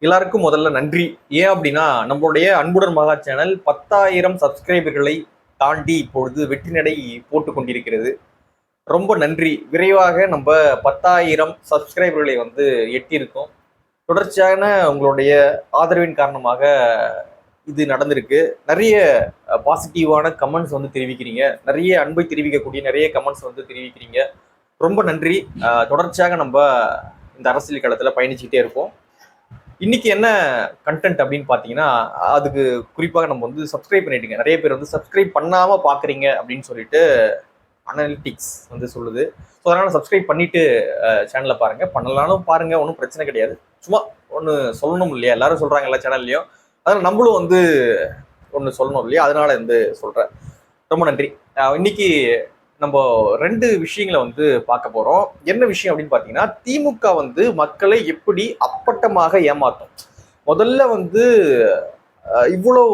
எல்லாருக்கும் முதல்ல நன்றி. ஏன் அப்படின்னா நம்மளுடைய அன்புடன் மகா சேனல் 10,000 சப்ஸ்கிரைபர்களை தாண்டி இப்பொழுது வெற்றி நடை போட்டு கொண்டிருக்கிறது. ரொம்ப நன்றி. விரைவாக நம்ம 10,000 சப்ஸ்கிரைபர்களை எட்டியிருக்கோம். தொடர்ச்சியான உங்களுடைய ஆதரவின் காரணமாக இது நடந்திருக்கு. நிறைய பாசிட்டிவான கமெண்ட்ஸ் தெரிவிக்கிறீங்க. நிறைய அன்பை தெரிவிக்கக்கூடிய நிறைய கமெண்ட்ஸ் தெரிவிக்கிறீங்க. ரொம்ப நன்றி. தொடர்ச்சியாக நம்ம இந்த அரசியல் களத்தில் பயணிச்சுக்கிட்டே இருப்போம். இன்னைக்கு என்ன கண்டென்ட் அப்படின்னு பார்த்தீங்கன்னா, அதுக்கு குறிப்பாக நம்ம சப்ஸ்கிரைப் பண்ணிட்டுங்க. நிறைய பேர் சப்ஸ்கிரைப் பண்ணாமல் பார்க்குறீங்க அப்படின்னு சொல்லிட்டு அனலிட்டிக்ஸ் சொல்லுது. ஸோ அதனால் சப்ஸ்கிரைப் பண்ணிட்டு சேனலை பாருங்கள். பண்ணலாலும் பாருங்கள், ஒன்றும் பிரச்சனை கிடையாது. சும்மா ஒன்று சொல்லணும் இல்லையா, எல்லாரும் சொல்கிறாங்க எல்லா சேனல்லையும். அதனால் நம்மளும் ஒன்று சொல்லணும் இல்லையா, அதனால சொல்கிறேன். ரொம்ப நன்றி. இன்னைக்கு நம்ம ரெண்டு விஷயங்களை பார்க்க போறோம். என்ன விஷயம் அப்படின்னு பார்த்தீங்கன்னா, திமுக மக்களை எப்படி அப்பட்டமாக ஏமாத்தும். முதல்ல இவ்வளோ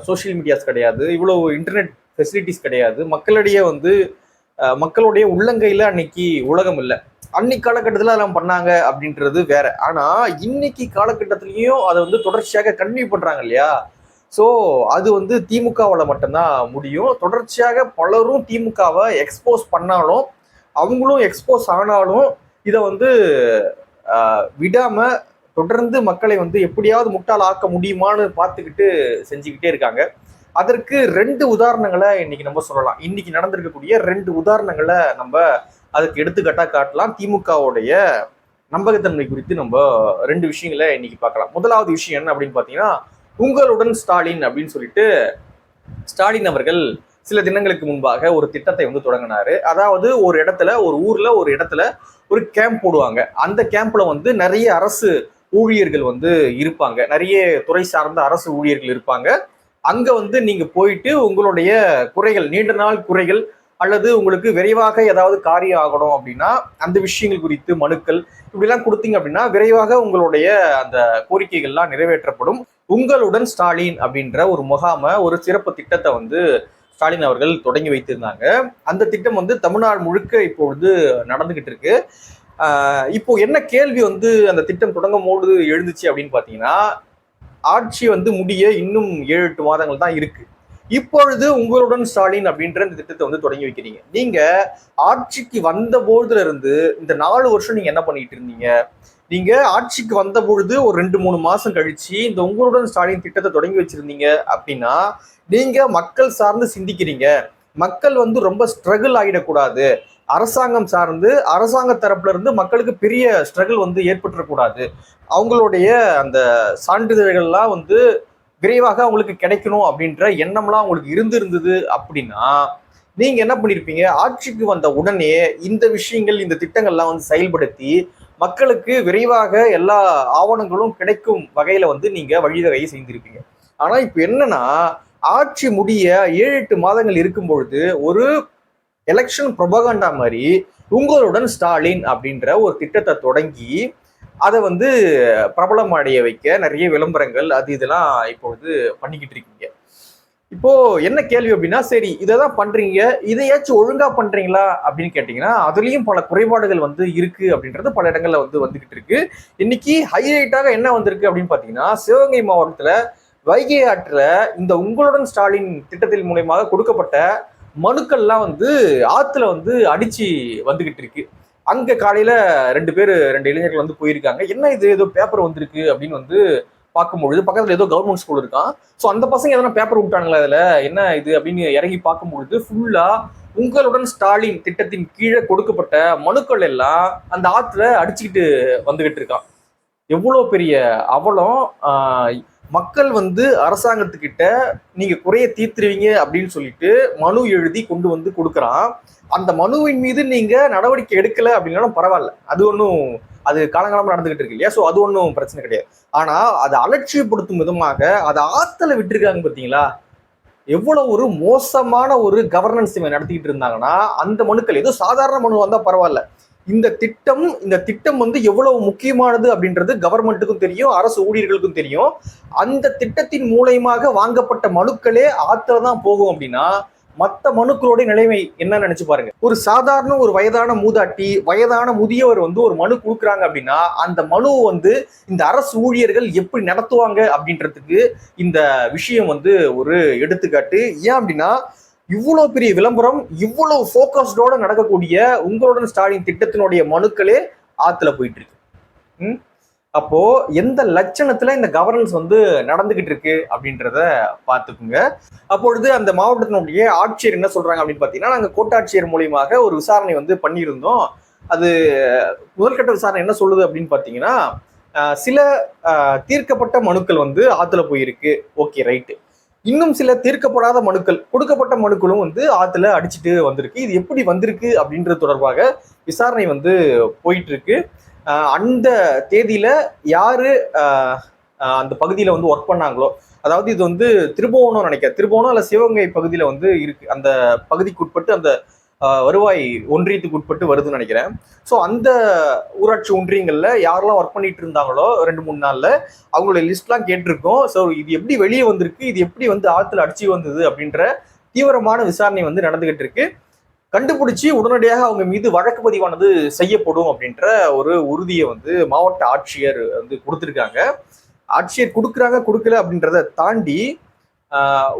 சோசியல் மீடியாஸ் கிடையாது, இவ்வளோ இன்டர்நெட் ஃபெசிலிட்டிஸ் கிடையாது. மக்களுடைய உள்ளங்கையில் அன்னைக்கு உலகம் இல்லை. அன்னைக்கு காலகட்டத்தில் அதெல்லாம் பண்ணாங்க அப்படின்றது வேற. ஆனால் இன்னைக்கு காலகட்டத்திலையும் அதை தொடர்ச்சியாக கன்டினியூ பண்றாங்க இல்லையா. ஸோ அது திமுகவால் மட்டும்தான் முடியும். தொடர்ச்சியாக பலரும் திமுகவை எக்ஸ்போஸ் பண்ணாலும், அவங்களும் எக்ஸ்போஸ் ஆனாலும் இதை விடாம தொடர்ந்து மக்களை எப்படியாவது முட்டாள் ஆக்க முடியுமான்னு பார்த்துக்கிட்டு செஞ்சுக்கிட்டே இருக்காங்க. அதற்கு ரெண்டு உதாரணங்களை இன்னைக்கு நம்ம சொல்லலாம். இன்னைக்கு நடந்திருக்கக்கூடிய ரெண்டு உதாரணங்களை நம்ம அதுக்கு எடுத்துக்காட்டா காட்டலாம். திமுகவுடைய நம்பகத்தன்மை குறித்து நம்ம ரெண்டு விஷயங்களை இன்னைக்கு பார்க்கலாம். முதலாவது விஷயம் என்ன அப்படின்னு பார்த்தீங்கன்னா, உங்களுடன் ஸ்டாலின் அப்படின்னு சொல்லிட்டு ஸ்டாலின் அவர்கள் சில தினங்களுக்கு முன்பாக ஒரு திட்டத்தை தொடங்கினாரு. அதாவது ஒரு ஊர்ல ஒரு இடத்துல ஒரு கேம்ப் போடுவாங்க. அந்த கேம்ப்ல நிறைய அரசு ஊழியர்கள் இருப்பாங்க. நிறைய துறை சார்ந்த அரசு ஊழியர்கள் இருப்பாங்க. அங்க நீங்க போயிட்டு உங்களுடைய குறைகள், நீண்ட நாள் குறைகள் அல்லது உங்களுக்கு விரைவாக ஏதாவது காரியம் ஆகணும் அப்படின்னா அந்த விஷயங்கள் குறித்து மனுக்கள் இப்படிலாம் கொடுத்தீங்க அப்படின்னா விரைவாக உங்களுடைய அந்த கோரிக்கைகள்லாம் நிறைவேற்றப்படும். உங்களுடன் ஸ்டாலின் அப்படின்ற ஒரு முகாம, ஒரு சிறப்பு திட்டத்தை ஸ்டாலின் அவர்கள் தொடங்கி வைத்திருந்தாங்க. அந்த திட்டம் தமிழ்நாடு முழுக்க இப்பொழுது நடந்துகிட்டு இருக்கு. இப்போ என்ன கேள்வி அந்த திட்டம் தொடங்கும் போது எழுந்துச்சு அப்படின்னு பாத்தீங்கன்னா, ஆட்சி முடிய இன்னும் 7-8 மாதங்கள் தான் இருக்கு. இப்பொழுது உங்களுடன் ஸ்டாலின் அப்படின்ற இந்த திட்டத்தை தொடங்கி வைக்கிறீங்க. நீங்க ஆட்சிக்கு வந்த போதுல இருந்து இந்த 4 வருஷம் நீங்க என்ன பண்ணிட்டு இருந்தீங்க? நீங்க ஆட்சிக்கு வந்த பொழுது ஒரு 2-3 மாசம் கழிச்சு இந்த உங்களுடன் ஸ்டாலின் திட்டத்தை தொடங்கி வச்சிருந்தீங்க அப்படின்னா, நீங்க மக்கள் சார்ந்து சிந்திக்கிறீங்க. மக்கள் ரொம்ப ஸ்ட்ரகிள் ஆகிடக்கூடாது. அரசாங்கம் சார்ந்து அரசாங்க தரப்புல இருந்து மக்களுக்கு பெரிய ஸ்ட்ரகிள் ஏற்பட்டுறக்கூடாது. அவங்களுடைய அந்த சான்றிதழ்கள்லாம் விரைவாக அவங்களுக்கு கிடைக்கணும் அப்படின்ற எண்ணம்லாம் உங்களுக்கு இருந்தது அப்படின்னா, நீங்க என்ன பண்ணிருப்பீங்க? ஆட்சிக்கு வந்த உடனே இந்த விஷயங்கள், இந்த திட்டங்கள்லாம் செயல்படுத்தி மக்களுக்கு விரைவாக எல்லா ஆவணங்களும் கிடைக்கும் வகையில நீங்க வழிவகையை செய்திருப்பீங்க. ஆனா இப்ப என்னன்னா, ஆட்சி முடிய 7-8 மாதங்கள் இருக்கும் பொழுது ஒரு எலெக்ஷன் ப்ரொபகண்டா மாதிரி உங்களுடன் ஸ்டாலின் அப்படின்ற ஒரு திட்டத்தை தொடங்கி அதை பிரபலம் அடைய வைக்க நிறைய விளம்பரங்கள் இதெல்லாம் இப்பொழுது பண்ணிக்கிட்டு இருக்கீங்க. இப்போ என்ன கேள்வி அப்படின்னா, சரி இதைதான் பண்றீங்க, இதையாச்சும் ஒழுங்கா பண்றீங்களா அப்படின்னு கேட்டீங்கன்னா, அதுலயும் பல குறைபாடுகள் இருக்கு அப்படின்றது பல இடங்கள்ல வந்துகிட்டு இருக்கு. இன்னைக்கு ஹைலைட்டாக என்ன வந்திருக்கு அப்படின்னு பாத்தீங்கன்னா, சிவகங்கை மாவட்டத்துல வைகை ஆற்றுல இந்த உங்களுடன் ஸ்டாலின் திட்டத்தின் மூலமாக கொடுக்கப்பட்ட மனுக்கள்லாம் ஆத்துல அடிச்சு வந்துகிட்டு இருக்கு. அங்க காலையில 2 இளைஞர்கள் போயிருக்காங்க. என்ன இது, ஏதோ பேப்பர் வந்திருக்கு அப்படின்னு பார்க்கும்பொழுது பக்கத்துல ஏதோ கவர்மெண்ட் ஸ்கூல் இருக்கான். ஸோ அந்த பசங்க எதனா பேப்பர் விட்டாங்களா இதுல, என்ன இது அப்படின்னு இறங்கி பார்க்கும்பொழுது ஃபுல்லா உங்களுடன் ஸ்டாலின் திட்டத்தின் கீழே கொடுக்கப்பட்ட மனுக்கள் எல்லாம் அந்த ஆத்துல அடிச்சுக்கிட்டு வந்துகிட்டு இருக்கான். எவ்வளவு பெரிய அவலம். மக்கள் அரசாங்கத்துக்கிட்ட நீங்க குறைய தீர்த்துருவீங்க அப்படின்னு சொல்லிட்டு மனு எழுதி கொண்டு கொடுக்குறான். அந்த மனுவின் மீது நீங்க நடவடிக்கை எடுக்கல அப்படின்னாலும் பரவாயில்ல, அது காலங்காலமா நடந்துகிட்டு இருக்கு இல்லையா. ஸோ அது ஒன்றும் பிரச்சனை கிடையாது. ஆனா அதை அலட்சியப்படுத்தும் விதமாக அதை ஆத்துல விட்டுருக்காங்க பார்த்தீங்களா. எவ்வளவு ஒரு மோசமான ஒரு கவர்னன்ஸ் நடத்திக்கிட்டு இருந்தாங்கன்னா, அந்த மனுக்கள் ஏதோ சாதாரண மனு வந்தா பரவாயில்ல, இந்த திட்டம் எவ்வளவு முக்கியமானது அப்படின்றது கவர்மெண்ட்டுக்கும் தெரியும், அரசு ஊழியர்களுக்கும் தெரியும். அந்த திட்டத்தின் மூலயமாக வாங்கப்பட்ட மனுக்களே ஆத்துல தான் போகும் அப்படின்னா மற்ற மனுக்களுடைய நிலைமை என்ன நினைச்சு பாருங்க. ஒரு சாதாரண ஒரு வயதான மூதாட்டி, வயதான முதியவர் வந்து ஒரு மனு கொடுக்குறாங்க அப்படின்னா அந்த மனு வந்து இந்த அரசு ஊழியர்கள் எப்படி நடத்துவாங்க அப்படின்றதுக்கு இந்த விஷயம் வந்து ஒரு எடுத்துக்காட்டு. ஏன் அப்படின்னா இவ்வளவு பெரிய விளம்பரம், இவ்வளவு போக்கஸ்டோட நடக்கக்கூடிய உங்களுடன் ஸ்டாலின் திட்டத்தினுடைய மனுக்களே ஆத்துல போயிட்டு இருக்கு. அப்போ எந்த லட்சணத்துல இந்த கவர்னன்ஸ் வந்து நடந்துகிட்டு இருக்கு அப்படின்றத பாத்துக்குங்க. அப்பொழுது அந்த மாவட்டத்தினுடைய ஆட்சியர் என்ன சொல்றாங்க அப்படின்னு பாத்தீங்கன்னா, நாங்க கோட்டாட்சியர் மூலியமாக ஒரு விசாரணை வந்து பண்ணியிருந்தோம். அது முதல்கட்ட விசாரணை என்ன சொல்லுது அப்படின்னு பாத்தீங்கன்னா, சில தீர்க்கப்பட்ட மனுக்கள் வந்து ஆத்துல போயிருக்கு. Okay, right. இன்னும் சில தீர்க்கப்படாத மனுக்கள், கொடுக்கப்பட்ட மனுக்களும் வந்து ஆத்துல அடிச்சுட்டு வந்திருக்கு. இது எப்படி வந்திருக்கு அப்படின்றது தொடர்பாக விசாரணை வந்து போயிட்டு இருக்கு. அந்த தேதியில யாரு அந்த பகுதியில வந்து ஒர்க் பண்ணாங்களோ, அதாவது இது வந்து திருபுவனம் நினைக்கிறேன், திருபுவனம் இல்ல சிவகங்கை பகுதியில வந்து இருக்கு. அந்த பகுதிக்கு உட்பட்டு அந்த வருவாய் ஒன்றியத்துக்கு உட்பட்டு வருதுன்னு நினைக்கிறேன். ஸோ அந்த ஊராட்சி ஒன்றியங்கள்ல யாரெல்லாம் ஒர்க் பண்ணிட்டு இருந்தாங்களோ 2-3 நாள்ல அவங்களுடைய லிஸ்ட்லாம் கேட்டிருக்கோம். ஸோ இது எப்படி வெளியே வந்திருக்கு, இது எப்படி வந்து ஆத்துல அடிச்சு வந்தது அப்படின்ற தீவிரமான விசாரணை வந்து நடந்துகிட்டு இருக்கு. கண்டுபிடிச்சி உடனடியாக அவங்க மீது வழக்கு பதிவானது செய்யப்படும் அப்படின்ற ஒரு உறுதியை வந்து மாவட்ட ஆட்சியர் வந்து கொடுத்துருக்காங்க. ஆட்சியர் கொடுக்குறாங்க கொடுக்கல அப்படின்றத தாண்டி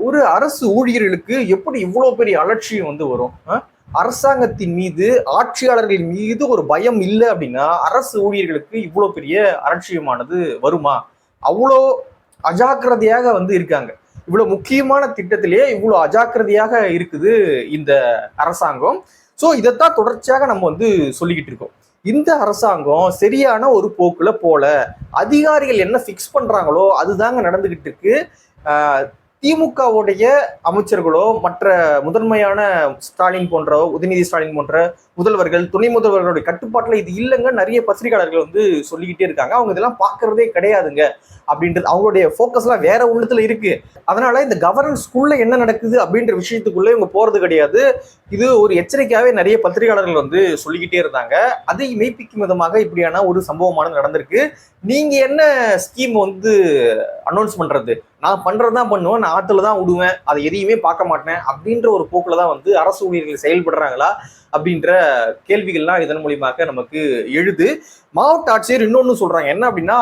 ஒரு அரசு ஊழியர்களுக்கு எப்படி இவ்வளவு பெரிய அலட்சியம் வந்து வரும்? அரசாங்கத்தின் மீது, ஆட்சியாளர்களின் மீது ஒரு பயம் இல்லை அப்படின்னா அரசு ஊழியர்களுக்கு இவ்வளவு பெரிய அலட்சியமானது வருமா? அவ்வளோ அஜாக்கிரதையாக வந்து இருக்காங்க. இவ்வளவு முக்கியமான திட்டத்திலேயே இவ்வளவு அஜாக்கிரதையாக இருக்குது இந்த அரசாங்கம். ஸோ இதைத்தான் தொடர்ச்சியாக நம்ம வந்து சொல்லிக்கிட்டு இருக்கோம். இந்த அரசாங்கம் சரியான ஒரு போக்குல போல, அதிகாரிகள் என்ன ஃபிக்ஸ் பண்றாங்களோ அதுதாங்க நடந்துகிட்டு இருக்கு. திமுகவுடைய அமைச்சர்களோ மற்ற முதன்மையான ஸ்டாலின் போன்ற, உதயநிதி ஸ்டாலின் போன்ற முதல்வர்கள், துணை முதல்வர்களுடைய கட்டுப்பாட்டுல இது இல்லைங்க நிறைய பத்திரிகையாளர்கள் வந்து சொல்லிக்கிட்டே இருக்காங்க. அவங்க இதெல்லாம் பாக்குறதே கிடையாதுங்க அப்படின்றது, அவங்களுடைய போக்கஸ் எல்லாம் வேற உள்ளத்துல இருக்கு. அதனால இந்த கவர்னன்ஸ்குள்ள என்ன நடக்குது அப்படின்ற விஷயத்துக்குள்ள இவங்க போறது கிடையாது. இது ஒரு எச்சரிக்கையாவே நிறைய பத்திரிகையாளர்கள் வந்து சொல்லிக்கிட்டே இருந்தாங்க. அதை மெய்ப்பிக்கும் விதமாக இப்படியான ஒரு சம்பவமானது நடந்திருக்கு. நீங்க என்ன ஸ்கீம் வந்து அனௌன்ஸ் பண்றது? நான் பண்றதுதான் பண்ணுவேன், நான் ஆத்துல தான் விடுவேன், அதை எதையுமே பார்க்க மாட்டேன் அப்படின்ற ஒரு போக்குல தான் வந்து அரசு ஊழியர்கள் செயல்படுறாங்களா அப்படின்ற கேள்விகள்லாம் இதன் மூலியமாக நமக்கு எழுது. மாவட்ட ஆட்சியர் இன்னொன்னு சொல்றாங்க, என்ன அப்படின்னா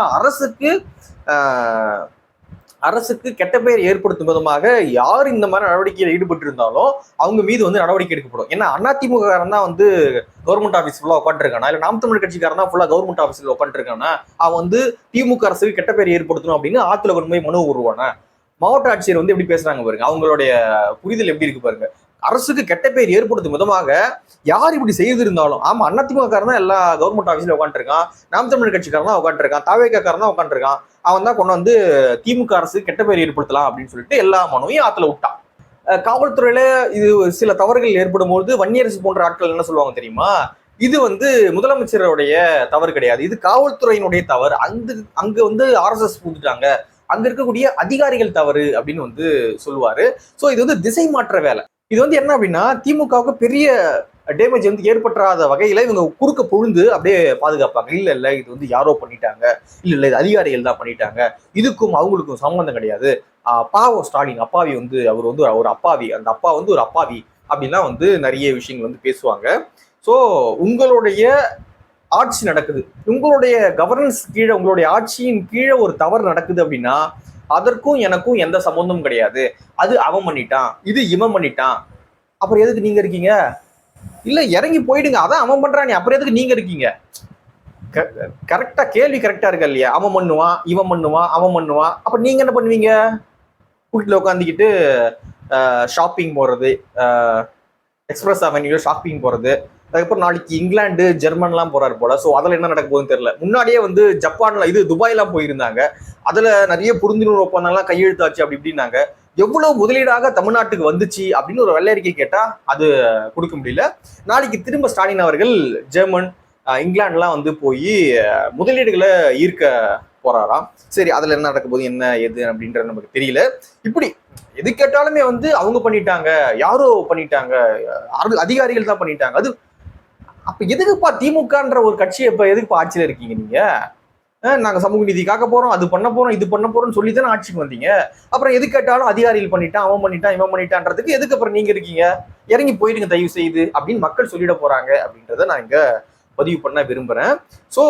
அரசுக்கு கெட்ட பெயர் ஏற்படுத்தும் விதமாக யார் இந்த மாதிரி நடவடிக்கையில் ஈடுபட்டு இருந்தாலும் அவங்க மீது வந்து நடவடிக்கை எடுக்கப்படும். ஏன்னா அதிமுக காரன் தான் வந்து கவர்மெண்ட் ஆஃபீஸ் ஃபுல்லா உட்காந்துருக்கானா, இல்ல நாம் தமிழ் கட்சிக்காரன் தான் ஃபுல்லா கவர்மெண்ட் ஆஃபீஸ்ல உட்காந்துருக்கானா, அவன் வந்து திமுக அரசுக்கு கெட்ட பெயர் ஏற்படுத்தணும் அப்படின்னு ஆத்துல கொண்டு போய் மனு உருவானா? மாவட்ட ஆட்சியர் வந்து எப்படி பேசுறாங்க பாருங்க, அவங்களுடைய புரிதல் எப்படி இருக்கு பாருங்க. அரசுக்கு கெட்ட பெயர் ஏற்படுத்தும் விதமாக யார் இப்படி செய்திருந்தாலும், ஆமா அதிமுக காரன் தான் எல்லா கவர்மெண்ட் ஆஃபீஸ்ல உட்காந்துருக்கான், நாம் தமிழ் கட்சிக்காரன் தான் உட்காந்துருக்கான், தாவேக்காரன் தான் உட்காந்துருக்கான், அவன் தான் கொண்டு வந்து திமுக அரசு கெட்ட பெயர் ஏற்படுத்தலாம் அப்படின்னு சொல்லிட்டு எல்லா மனுவையும் ஆத்துல விட்டான். காவல்துறையில இது சில தவறுகள் ஏற்படும் போது வன்னியரசு போன்ற ஆட்கள் என்ன சொல்லுவாங்க தெரியுமா? இது வந்து முதலமைச்சருடைய தவறு கிடையாது, இது காவல்துறையினுடைய தவறு, அங்க வந்து RSS பூந்துட்டாங்க, அங்க இருக்கக்கூடிய அதிகாரிகள் தவறு அப்படின்னு வந்து சொல்லுவாரு. சோ இது வந்து திசை மாற்ற வேலை. இது வந்து என்ன அப்படின்னா திமுகவுக்கு பெரிய டேமேஜ் வந்து ஏற்பட்டுறாத வகையில இவங்க குறுக்க புழுந்து அப்படியே பாதுகாப்பாங்க. இல்ல இது வந்து யாரோ பண்ணிட்டாங்க, இல்ல இது அதிகாரிகள் தான் பண்ணிட்டாங்க, இதுக்கும் அவங்களுக்கும் சம்பந்தம் கிடையாது, பாவம் ஸ்டாலின் அப்பாவி வந்து அவர் வந்து ஒரு அப்பாவி, அந்த அப்பா வந்து ஒரு அப்பாவி அப்படின்லாம் வந்து நிறைய விஷயங்கள் வந்து பேசுவாங்க. ஸோ உங்களுடைய ஆட்சி நடக்குது, உங்களுடைய கவர்னன்ஸ் கீழே, உங்களுடைய ஆட்சியின் கீழே ஒரு தவறு நடக்குது அப்படின்னா அதற்கும் எனக்கும் எந்த சம்பந்தமும் கிடையாது. அது அவன் பண்ணிட்டான், இது இவன் பண்ணிட்டான், அப்புறம் எதுக்கு நீங்க இருக்கீங்க? இல்ல இறங்கி போயிடுங்க, அதான் அவன் பண்றான், அப்புறம் எதுக்கு நீங்க இருக்கீங்க? கரெக்டா கேள்வி கரெக்டா இருக்கா இல்லையா? அவன் பண்ணுவான், இவன் பண்ணுவான், அவன் பண்ணுவான், அப்ப நீங்க என்ன பண்ணுவீங்க? வீட்டுல உட்காந்துக்கிட்டு ஷாப்பிங் போறது, எக்ஸ்பிரஸ் அவென்யூல ஷாப்பிங் போறது, அதுக்கப்புறம் நாளைக்கு இங்கிலாந்து ஜெர்மன்லாம் போறாரு போல. ஸோ அதில் என்ன நடக்க போகுதுன்னு தெரியல. முன்னாடியே வந்து ஜப்பான்ல இது துபாய்லாம் போயிருந்தாங்க, அதுல நிறைய புரிந்துணர்வு ஒப்பந்தம்லாம் கையெழுத்தாச்சு அப்படி இப்படின்னாங்க. எவ்வளவு முதலீடாக தமிழ்நாட்டுக்கு வந்துச்சு அப்படின்னு ஒரு வெள்ளை அறிக்கை கேட்டா அது கொடுக்க முடியல. நாளைக்கு திரும்ப ஸ்டாலின் அவர்கள் ஜெர்மன், இங்கிலாந்துலாம் வந்து போய் முதலீடுகளை ஈர்க்க போறாராம். சரி, அதுல என்ன நடக்க போகுது, என்ன எது அப்படின்றது நமக்கு தெரியல. இப்படி எது கேட்டாலுமே வந்து அவங்க பண்ணிட்டாங்க, யாரோ பண்ணிட்டாங்க, அதிகாரிகள் தான் பண்ணிட்டாங்க. அது அப்ப எதுக்குப்பா திமுகன்ற ஒரு கட்சி இப்ப எதுக்குப்பா ஆட்சியில இருக்கீங்க நீங்க? நாங்க சமூக நீதி காக்க போறோம், அது பண்ண போறோம், இது பண்ண போறோம்னு சொல்லி தானே ஆட்சிக்கு வந்தீங்க. அப்புறம் எது கேட்டாலும் அதிகாரிகள் பண்ணிட்டான், அவன் பண்ணிட்டான், இவன் பண்ணிட்டான்றதுக்கு எதுக்கு அப்புறம் நீங்க இருக்கீங்க? இறங்கி போயிடுங்க தயவு செய்து அப்படின்னு மக்கள் சொல்லிட போறாங்க அப்படின்றத நான் இங்க பதிவு பண்ண விரும்புறேன். ஸோ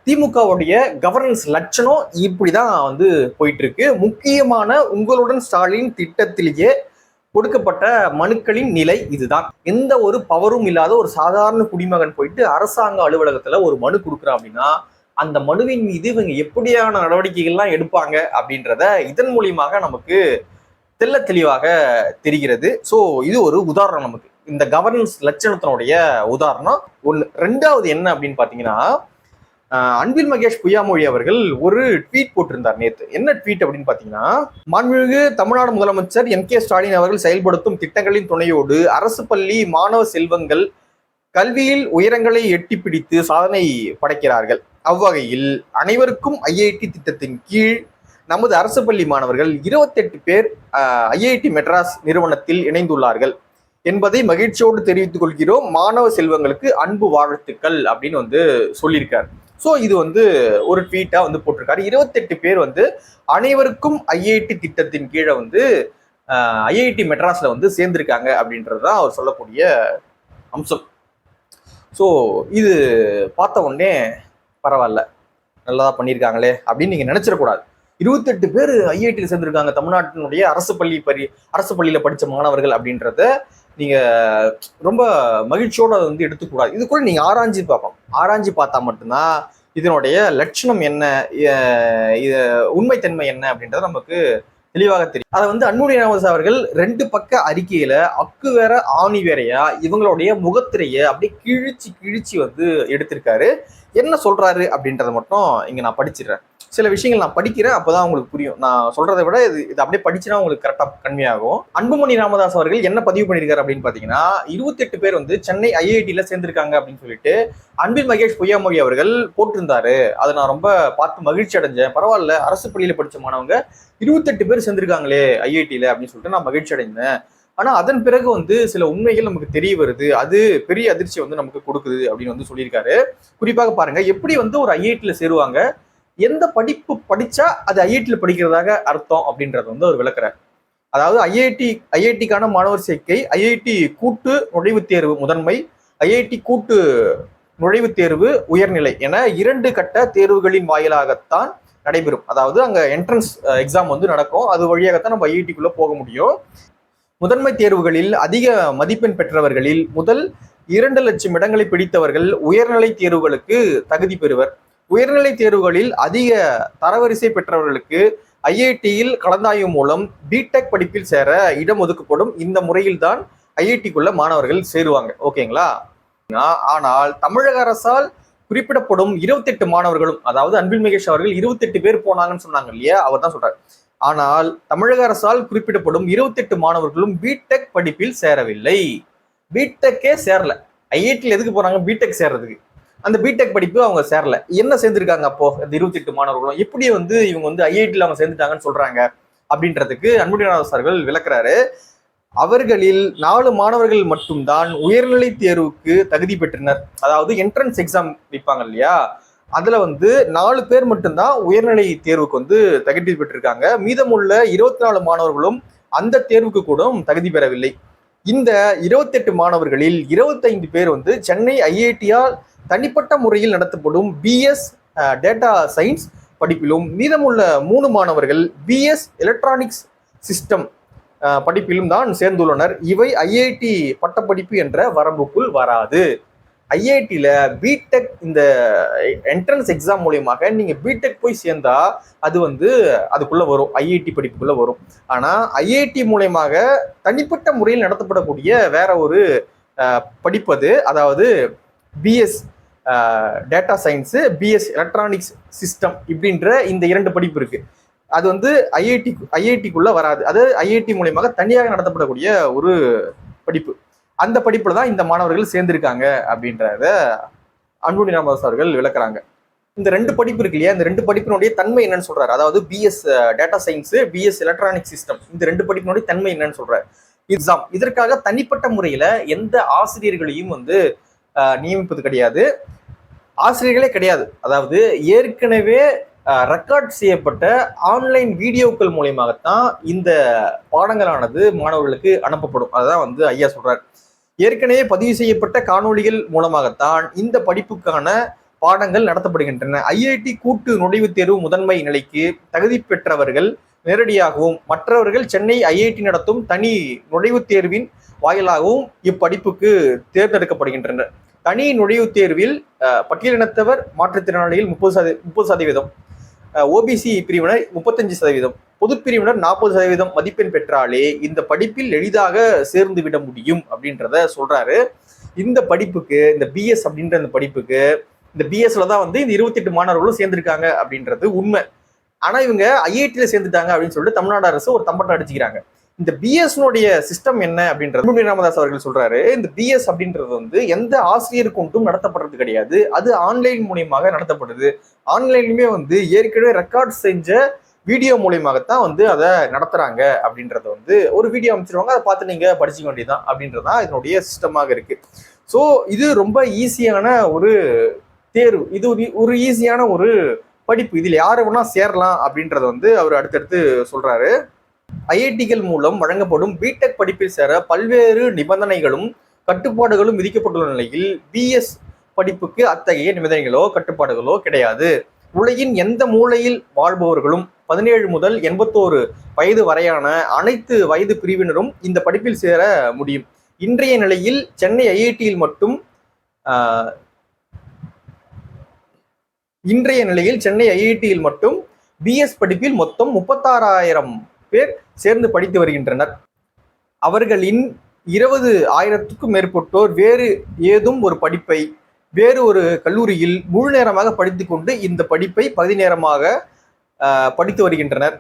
திமுகவுடைய கவர்னன்ஸ் லட்சணம் இப்படிதான் வந்து போயிட்டு இருக்கு. முக்கியமான உங்களுடன் ஸ்டாலின் திட்டத்திலேயே கொடுக்கப்பட்ட மனுக்களின் நிலை இதுதான். எந்த ஒரு பவரும் இல்லாத ஒரு சாதாரண குடிமகன் போயிட்டு அரசாங்க அலுவலகத்துல ஒரு மனு கொடுக்குறான் அப்படின்னா அந்த மனுவின் மீது இவங்க எப்படியான நடவடிக்கைகள்லாம் எடுப்பாங்க அப்படின்றத இதன் மூலியமாக நமக்கு தெள்ள தெளிவாக தெரிகிறது. ஸோ இது ஒரு உதாரணம், நமக்கு இந்த கவர்னன்ஸ் லட்சணத்தினுடைய உதாரணம் ஒன்று. ரெண்டாவது என்ன அப்படின்னு பாத்தீங்கன்னா, அன்பில் மகேஷ் பொய்யாமொழி அவர்கள் ஒரு ட்வீட் போட்டிருந்தார் நேற்று. என்ன ட்வீட் அப்படின்னு பாத்தீங்கன்னா, மாண்புமிகு தமிழ்நாடு முதலமைச்சர் M.K. ஸ்டாலின் அவர்கள் செயல்படுத்தும் திட்டங்களின் துணையோடு அரசு பள்ளி மாணவ செல்வங்கள் கல்வியில் உயரங்களை எட்டி பிடித்து சாதனை படைக்கிறார்கள். அவ்வகையில் அனைவருக்கும் IIT திட்டத்தின் கீழ் நமது அரசு பள்ளி மாணவர்கள் 28 பேர் IIT மெட்ராஸ் நிறுவனத்தில் இணைந்துள்ளார்கள் என்பதை மகிழ்ச்சியோடு தெரிவித்துக் கொள்கிறோம். மாணவ செல்வங்களுக்கு அன்பு வாழ்த்துக்கள் அப்படின்னு வந்து சொல்லியிருக்காரு. ஸோ இது வந்து ஒரு ட்வீட்டா வந்து போட்டிருக்காரு. 28 பேர் வந்து அனைவருக்கும் IIT திட்டத்தின் கீழே வந்து IIT மெட்ராஸ்ல வந்து சேர்ந்திருக்காங்க அப்படின்றதுதான் அவர் சொல்லக்கூடிய அம்சம். ஸோ இது பார்த்த உடனே பரவாயில்ல, நல்லதா பண்ணியிருக்காங்களே அப்படின்னு நீங்க நினைச்சிடக்கூடாது. 28 பேர் IITயில் சேர்ந்திருக்காங்க, தமிழ்நாட்டினுடைய அரசு பள்ளியில படிச்ச மாணவர்கள் அப்படின்றத நீங்க ரொம்ப மகிழ்ச்சியோட அதை வந்து எடுத்துக்கூடாது. இது கூட நீங்க ஆராய்ச்சி பார்க்கணும். ஆராய்ச்சி பார்த்தா மட்டும்தான் இதனுடைய லட்சணம் என்ன, உண்மைத்தன்மை என்ன அப்படின்றது நமக்கு தெளிவாக தெரியும். அதை வந்து அன்புமணி ராமதாஸ் அவர்கள் 2 பக்க அறிக்கையில அக்கு வேற ஆணி வேறையா இவங்களுடைய முகத்திரைய அப்படியே கிழிச்சு வந்து எடுத்திருக்காரு. என்ன சொல்றாரு அப்படின்றத மட்டும் இங்க நான் படிச்சிடுறேன். சில விஷயங்கள் நான் படிக்கிறேன், அப்பதான் உங்களுக்கு புரியும். நான் சொல்றதை விட இது அப்படியே படிச்சுனா உங்களுக்கு கரெக்டா கன்மையாகும். அன்புமணி ராமதாஸ் அவர்கள் என்ன பதிவு பண்ணியிருக்காரு அப்படின்னு பாத்தீங்கன்னா, 28 பேர் வந்து சென்னை IITல சேர்ந்திருக்காங்க அப்படின்னு சொல்லிட்டு அன்பில் மகேஷ் பொய்யாமொழி அவர்கள் போட்டிருந்தாரு. அதை நான் ரொம்ப பார்த்து மகிழ்ச்சி அடைஞ்சேன். பரவாயில்ல, அரசு பள்ளியில படிச்ச மாணவங்க 28 பேர் சேர்ந்திருக்காங்களே IITல அப்படின்னு சொல்லிட்டு நான் மகிழ்ச்சி அடைந்தேன். ஆனா அதன் பிறகு வந்து சில உண்மைகள் நமக்கு தெரிய வருது, அது பெரிய அதிர்ச்சி வந்து நமக்கு கொடுக்குது அப்படின்னு வந்து சொல்லியிருக்காரு. குறிப்பாக பாருங்க, எப்படி வந்து ஒரு IITல சேருவாங்க, எந்த படிப்பு படிச்சா அது IITல படிக்கிறதாக அர்த்தம் அப்படின்றத வந்து அவர் விளக்குறார். அதாவது ஐஐடிக்கான மாணவர் சேர்க்கை IIT கூட்டு நுழைவுத் தேர்வு முதன்மை, IIT கூட்டு நுழைவுத் தேர்வு உயர்நிலை என 2 கட்ட தேர்வுகளின் வாயிலாகத்தான் நடைபெறும். அதாவது அங்க என்ட்ரன்ஸ் எக்ஸாம் வந்து நடக்கும், அது வழியாகத்தான் நம்ம IITக்குள்ள போக முடியும். முதன்மை தேர்வுகளில் அதிக மதிப்பெண் பெற்றவர்களில் முதல் 2 லட்சம் இடங்களை பிடித்தவர்கள் உயர்நிலை தேர்வுகளுக்கு தகுதி பெறுவர். உயர்நிலை தேர்வுகளில் அதிக தரவரிசை பெற்றவர்களுக்கு IITயில் கலந்தாய்வு மூலம் பிடெக் படிப்பில் சேர இடம் ஒதுக்கப்படும். இந்த முறையில் தான் IITக்குள்ள மாணவர்கள் சேருவாங்க. ஓகேங்களா? ஆனால் தமிழக அரசால் குறிப்பிடப்படும் 28 மாணவர்களும், அதாவது அன்பில் மகேஷ் அவர்கள் 28 பேர் போனாங்கன்னு சொன்னாங்க இல்லையா, அவர் தான் சொல்றாரு. ஆனால் தமிழக அரசால் குறிப்பிடப்படும் 28 மாணவர்களும் பிடெக் படிப்பில் சேரவில்லை. பிடெக்கே சேரல. IITல எதுக்கு போறாங்க? பிடெக் சேர்றதுக்கு. அந்த பிடெக் படிப்பு அவங்க சேரல. என்ன சேர்ந்திருக்காங்க அப்போ இந்த 28 மாணவர்களும்? எப்படி வந்து இவங்க வந்து IITல அவங்க சேர்ந்துட்டாங்கன்னு சொல்றாங்க அப்படின்றதுக்கு அன்புமணி ராமதாஸ் அவர்கள் விளக்குறாரு. அவர்களில் 4 மாணவர்கள் மட்டும்தான் உயர்நிலை தேர்வுக்கு தகுதி பெற்றனர். அதாவது என்ட்ரன்ஸ் எக்ஸாம் வைப்பாங்க இல்லையா, அதுல வந்து 4 பேர் மட்டும்தான் உயர்நிலை தேர்வுக்கு வந்து தகுதி பெற்றிருக்காங்க. மீதமுள்ள 24 மாணவர்களும் அந்த தேர்வுக்கு கூட தகுதி பெறவில்லை. இந்த 28 மாணவர்களில் 25 பேர் வந்து சென்னை IITயால் தனிப்பட்ட முறையில் நடத்தப்படும் BS டேட்டா சயின்ஸ் படிப்பிலும், மீதமுள்ள 3 மாணவர்கள் BS எலக்ட்ரானிக்ஸ் சிஸ்டம் படிப்பிலும் தான் சேர்ந்துள்ளனர். இவை IIT பட்டப்படிப்பு என்ற வரம்புக்குள் வராது. IITல பிடெக் இந்த என்ட்ரன்ஸ் எக்ஸாம் மூலியமாக நீங்க பிடெக் போய் சேர்ந்தா அது வந்து அதுக்குள்ள வரும், IIT படிப்புக்குள்ள வரும். ஆனா IIT மூலியமாக தனிப்பட்ட முறையில் நடத்தப்படக்கூடிய வேற ஒரு படிப்பது, அதாவது BS data science, BS electronics system இப்படின்ற இந்த 2 படிப்பு இருக்கு. அது வந்து IITக்குள்ள வராது. அது IIT மூலியமாக தனியாக நடத்தப்படக்கூடிய ஒரு படிப்பு. அந்த படிப்புல தான் இந்த மாணவர்கள் சேர்ந்திருக்காங்க அப்படின்றத அன்புமணி ராமதாஸ் அவர்கள் விளக்குறாங்க. இந்த 2 படிப்பு இருக்கு இல்லையா, இந்த 2 படிப்பினுடைய தன்மை என்னன்னு சொல்றாரு. அதாவது BS data science, BS electronic system, இந்த 2 படிப்பினுடைய தன்மை என்னன்னு சொல்றாரு. எக்ஸாம் இதற்காக தனிப்பட்ட முறையில எந்த ஆசிரியர்களையும் வந்து நியமிப்பது கிடையாது. ஆசிரியர்களே கிடையாது. அதாவது ஏற்கனவே ரெக்கார்ட் செய்யப்பட்ட ஆன்லைன் வீடியோக்கள் மூலியமாகத்தான் இந்த பாடங்களானது மாணவர்களுக்கு அனுப்பப்படும். அதான் வந்து ஐயா சொல்றாரு. ஏற்கனவே பதிவு செய்யப்பட்ட காணொளிகள் மூலமாகத்தான் இந்த படிப்புக்கான பாடங்கள் நடத்தப்படுகின்றன. ஐஐடி கூட்டு நுழைவுத் தேர்வு முதன்மை நிலைக்கு தகுதி பெற்றவர்கள் நேரடியாகவும் மற்றவர்கள் சென்னை ஐஐடி நடத்தும் தனி நுழைவுத் தேர்வின் வாயிலாகவும் இப்படிப்புக்கு தேர்ந்தெடுக்கப்படுகின்றனர். தனி நுழைவுத் தேர்வில் பட்டியலினத்தவர் மாற்றுத்திறனாளிகள் 30%, ஓபிசி பிரிவினர் 35%, பொதுப்பிரிவினர் 40% மதிப்பெண் பெற்றாலே இந்த படிப்பில் எளிதாக சேர்ந்து விட முடியும் அப்படின்றத சொல்றாரு. இந்த படிப்புக்கு, இந்த பிஎஸ் அப்படின்ற இந்த படிப்புக்கு, இந்த பிஎஸ்ல தான் வந்து இந்த 28 மாணவர்களும் சேர்ந்திருக்காங்க அப்படின்றது உண்மை. ஆனா இவங்க ஐஐடியில சேர்ந்துட்டாங்க அப்படின்னு சொல்லிட்டு தமிழ்நாடு அரசு ஒரு தம்பட்டம் அடிச்சுக்கிறாங்க. இந்த பிஎஸ்னுடைய சிஸ்டம் என்ன அப்படின்றது ராமதாஸ் அவர்கள் சொல்றாரு. இந்த பிஎஸ் அப்படின்றது வந்து எந்த ஆசிரியர் கொண்டும் நடத்தப்படுறது கிடையாது. அது ஆன்லைன் மூலியமாக நடத்தப்படுது. ஆன்லைன்லயுமே வந்து ஏற்கனவே ரெக்கார்ட் செஞ்ச வீடியோ மூலியமாகத்தான் வந்து அதை நடத்துறாங்க அப்படின்றத வந்து ஒரு வீடியோ அமைச்சிருவாங்க, அதை பார்த்து நீங்க படிச்சுக்க வேண்டியதுதான் அப்படின்றதான் இதனுடைய சிஸ்டமாக இருக்கு. ஸோ இது ரொம்ப ஈஸியான ஒரு தேர்வு, இது ஒரு ஈஸியான ஒரு படிப்பு, இதில் யாரு வேணா சேரலாம் அப்படின்றத வந்து அவர் அடுத்தடுத்து சொல்றாரு. ஐஐடிகள் மூலம் வழங்கப்படும் பிடெக் படிப்பில் சேர பல்வேறு நிபந்தனைகளும் கட்டுப்பாடுகளும் விதிக்கப்பட்டுள்ள நிலையில் பிஎஸ் படிப்புக்கு அத்தகைய நிபந்தனைகளோ கட்டுப்பாடுகளோ கிடையாது. உலகின் எந்த மூலையில் வாழ்பவர்களும் 17 முதல் 81 வயது வரையான அனைத்து வயது பிரிவினரும் இந்த படிப்பில் சேர முடியும். இன்றைய நிலையில் சென்னை ஐஐடியில் மட்டும் பிஎஸ் படிப்பில் மொத்தம் 36,000 பேர் சேர்ந்து படித்து வருகின்றனர். அவர்களின் 20,000க்கும் மேற்பட்டோர் வேறு ஏதும் ஒரு படிப்பை வேறு ஒரு கல்லூரியில் முழு நேரமாக படித்து கொண்டு இந்த படிப்பை பகுதி நேரமாக படித்து வருகின்றனர்.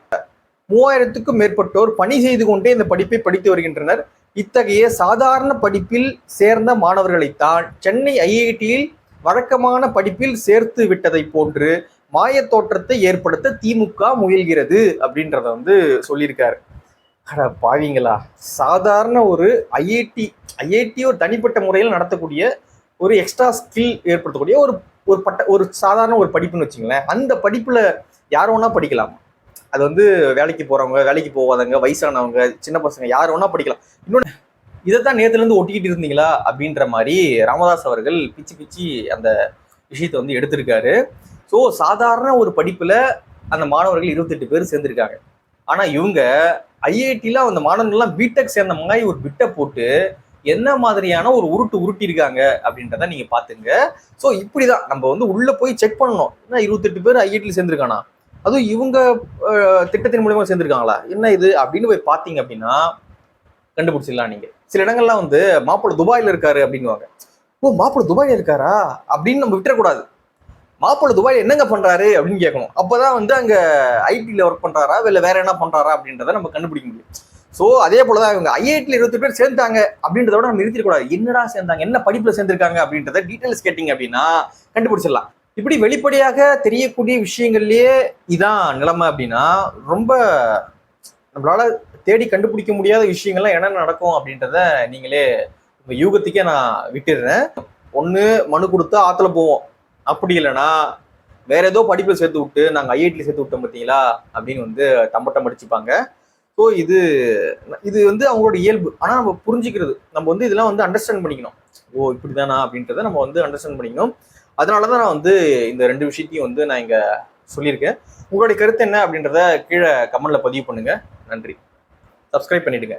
3,000க்கும் மேற்பட்டோர் பணி செய்து கொண்டே இந்த படிப்பை படித்து வருகின்றனர். இத்தகைய சாதாரண படிப்பில் சேர்ந்த மாணவர்களைத்தான் சென்னை ஐஐடியில் வழக்கமான படிப்பில் சேர்த்து விட்டதை போன்று மாய தோற்றத்தை ஏற்படுத்த திமுக முயல்கிறது அப்படின்றத வந்து சொல்லியிருக்காரு. அட பாவீங்களா, சாதாரண ஒரு ஐஐடி ஒரு தனிப்பட்ட முறையில் நடத்தக்கூடிய ஒரு எக்ஸ்ட்ரா ஸ்கில் ஏற்படுத்தக்கூடிய ஒரு சாதாரண ஒரு படிப்புன்னு வச்சுங்களேன். அந்த படிப்புல யார் வேணா படிக்கலாம். அது வந்து வேலைக்கு போறவங்க, வேலைக்கு போகாதவங்க, வயசானவங்க, சின்ன பசங்க யார் வேணா படிக்கலாம். இன்னொன்று, இதைத்தான் நேற்றுலேருந்து ஒட்டிக்கிட்டு இருந்தீங்களா அப்படின்ற மாதிரி ராமதாஸ் அவர்கள் பிச்சு அந்த விஷயத்தை வந்து எடுத்திருக்காரு. ஸோ சாதாரண ஒரு படிப்புல அந்த மாணவர்கள் 28 பேர் சேர்ந்திருக்காங்க. ஆனா இவங்க ஐஐடியில அந்த மாணவர்கள்லாம் பிடெக் சேர்ந்த மாதிரி ஒரு பிட்டை போட்டு என்ன மாதிரியான ஒரு உருட்டி இருக்காங்க அப்படின்றத நீங்க பாத்துங்க. ஸோ இப்படிதான் நம்ம வந்து உள்ள போய் செக் பண்ணணும். ஏன்னா 28 பேர் ஐஐடியில் சேர்ந்திருக்கானா, அதுவும் இவங்க திட்டத்தின் மூலியமா சேர்ந்திருக்காங்களா, என்ன இது அப்படின்னு போய் பாத்தீங்க அப்படின்னா கண்டுபிடிச்சிடலாம். நீங்க சில இடங்கள்லாம் வந்து மாப்பிள்ளை துபாயில இருக்காரு அப்படின்னுவாங்க. ஓ, மாப்பிள்ளை துபாயில இருக்காரா அப்படின்னு நம்ம விட்டுறக்கூடாது. மாப்பிள்ளை துபாயில என்னங்க பண்றாரு அப்படின்னு கேட்கணும். அப்பதான் வந்து அங்க ஐடில ஒர்க் பண்றாரா இல்ல வேற என்ன பண்றாரா அப்படின்றத நம்ம கண்டுபிடிக்க முடியும். ஸோ அதே போலதான் இவங்க ஐஐடியில் 20 பேர் சேர்ந்தாங்க அப்படின்றத நம்ம நிறுத்திடக்கூடாது. என்னடா சேர்ந்தாங்க, என்ன படிப்புல சேர்ந்திருக்காங்க அப்படின்றத டீட்டெயில்ஸ் கேட்டீங்க அப்படின்னா கண்டுபிடிச்சிடலாம். இப்படி வெளிப்படையாக தெரியக்கூடிய விஷயங்கள்லயே இதான் நிலைமை அப்படின்னா ரொம்ப நம்மளால தேடி கண்டுபிடிக்க முடியாத விஷயங்கள்லாம் என்ன நடக்கும் அப்படின்றத நீங்களே உங்க யூகத்துக்கே நான் விட்டுடுறேன். ஒன்று மனு கொடுத்தா ஆத்துல போவோம், அப்படி இல்லைன்னா வேற ஏதோ படிப்பில் சேர்த்து விட்டு நாங்கள் ஐஐடியில் சேர்த்து விட்டோம் பார்த்தீங்களா அப்படின்னு வந்து தம்பட்டம் அடிச்சுப்பாங்க. ஸோ இது வந்து அவங்களோட இயல்பு. ஆனால் நம்ம புரிஞ்சுக்கிறது, நம்ம வந்து இதெல்லாம் வந்து அண்டர்ஸ்டாண்ட் பண்ணிக்கணும். ஓ இப்படிதானா அப்படின்றத நம்ம வந்து அண்டர்ஸ்டாண்ட் பண்ணிக்கணும். அதனால தான் நான் வந்து இந்த 2 விஷயத்தையும் வந்து நான் இங்கே சொல்லியிருக்கேன். உங்களுடைய கருத்து என்ன அப்படின்றத கீழே கமெண்ட்ல பதிவு பண்ணுங்க. நன்றி. சப்ஸ்கிரைப் பண்ணிடுங்க.